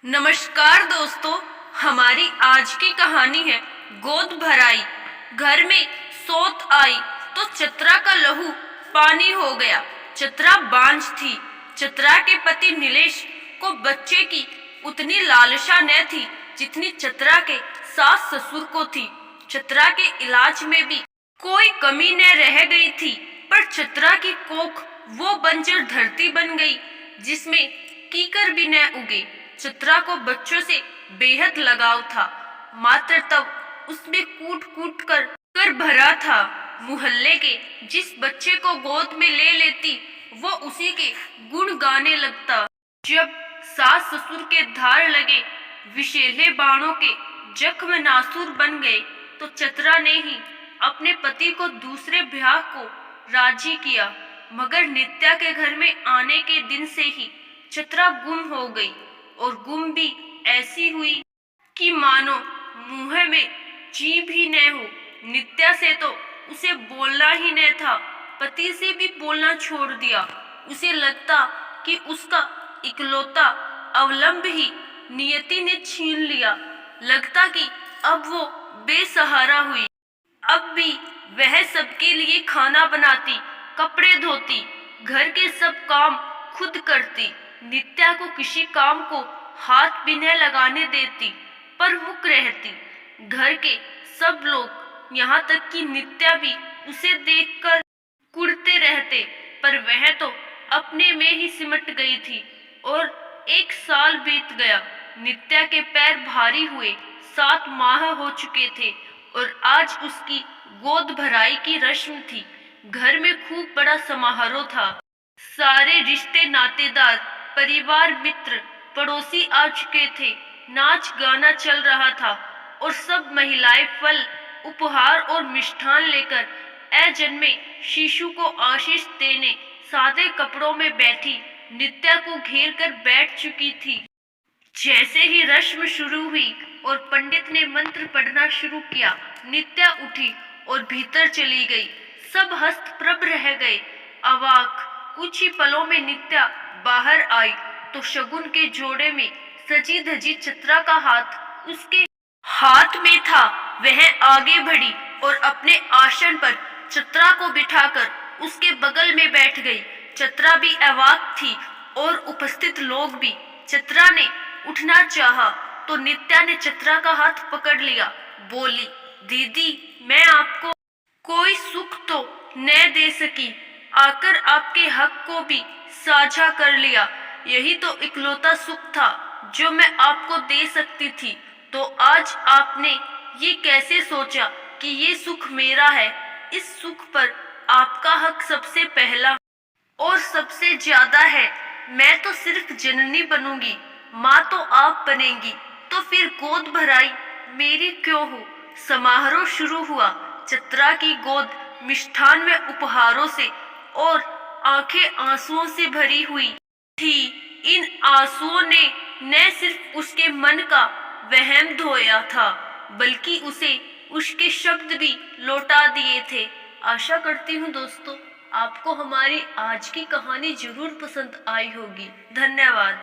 नमस्कार दोस्तों, हमारी आज की कहानी है गोद भराई। घर में सोत आई तो चतरा का लहू पानी हो गया। चतरा बांझ थी। चतरा के पति नीलेश को बच्चे की उतनी लालसा न थी जितनी चतरा के सास ससुर को थी। चतरा के इलाज में भी कोई कमी न रह गई थी, पर चतरा की कोख वो बंजर धरती बन गई जिसमें कीकर भी न उगे। चतरा को बच्चों से बेहद लगाव था, मात्र तब उसमें कूट कूट कर भरा था। मोहल्ले के जिस बच्चे को गोद में ले लेती वो उसी के गुण गाने लगता। जब सास ससुर के धार लगे विषैले बाणों के जख्म नासूर बन गए तो चतरा ने ही अपने पति को दूसरे ब्याह को राजी किया। मगर नित्या के घर में आने के दिन से ही चतरा गुम हो गई, और गुम भी ऐसी हुई कि मानो मुंह में जीभ ही न हो। नित्या से तो उसे बोलना ही न था, पति से भी बोलना छोड़ दिया। उसे लगता कि उसका इकलौता अवलंब ही नियति ने छीन लिया। लगता कि अब वो बेसहारा हुई। अब भी वह सबके लिए खाना बनाती, कपड़े धोती, घर के सब काम खुद करती। नित्या को किसी काम को हाथ भी न लगाने देती, पर मुक रहती। घर के सब लोग, यहाँ तक कि नित्या भी उसे देखकर कुढ़ते रहते, पर वह तो अपने में ही सिमट गई थी। और 1 साल बीत गया। नित्या के पैर भारी हुए। 7 माह हो चुके थे और आज उसकी गोद भराई की रस्म थी। घर में खूब बड़ा समारोह था। सारे रिश्ते नातेदार, परिवार, मित्र, पड़ोसी आ चुके थे। नाच गाना चल रहा था और सब महिलाएं फल, उपहार और मिष्ठान लेकर अजन्मे शिशु को आशीष देने सादे कपड़ों में बैठी नित्या को घेर कर बैठ चुकी थी। जैसे ही रस्म शुरू हुई और पंडित ने मंत्र पढ़ना शुरू किया, नित्या उठी और भीतर चली गई। सब हस्तप्रभ रह गए, अवाक। कुछ ही पलों में नित्या बाहर आई तो शगुन के जोड़े में सजी धजी चतरा का हाथ उसके हाथ में था। वह आगे बढ़ी और अपने आसन पर चतरा को बिठाकर उसके बगल में बैठ गई। चतरा भी अवाक थी और उपस्थित लोग भी। चतरा ने उठना चाहा तो नित्या ने चतरा का हाथ पकड़ लिया। बोली, दीदी, मैं आपको कोई सुख तो न दे सकी, आकर आपके हक को भी साझा कर लिया। यही तो इकलौता सुख था जो मैं आपको दे सकती थी। तो आज आपने ये कैसे सोचा कि ये सुख मेरा है? इस सुख पर आपका हक सबसे पहला और सबसे ज्यादा है। मैं तो सिर्फ जननी बनूंगी, माँ तो आप बनेंगी, तो फिर गोद भराई मेरी क्यों हो? समारोह शुरू हुआ। चतरा की गोद मिष्ठान व उपहारों से और आंखें आंसुओं से भरी हुई थी। इन आंसुओं ने न सिर्फ उसके मन का वहम धोया था, बल्कि उसे उसके शब्द भी लौटा दिए थे। आशा करती हूँ दोस्तों, आपको हमारी आज की कहानी जरूर पसंद आई होगी। धन्यवाद।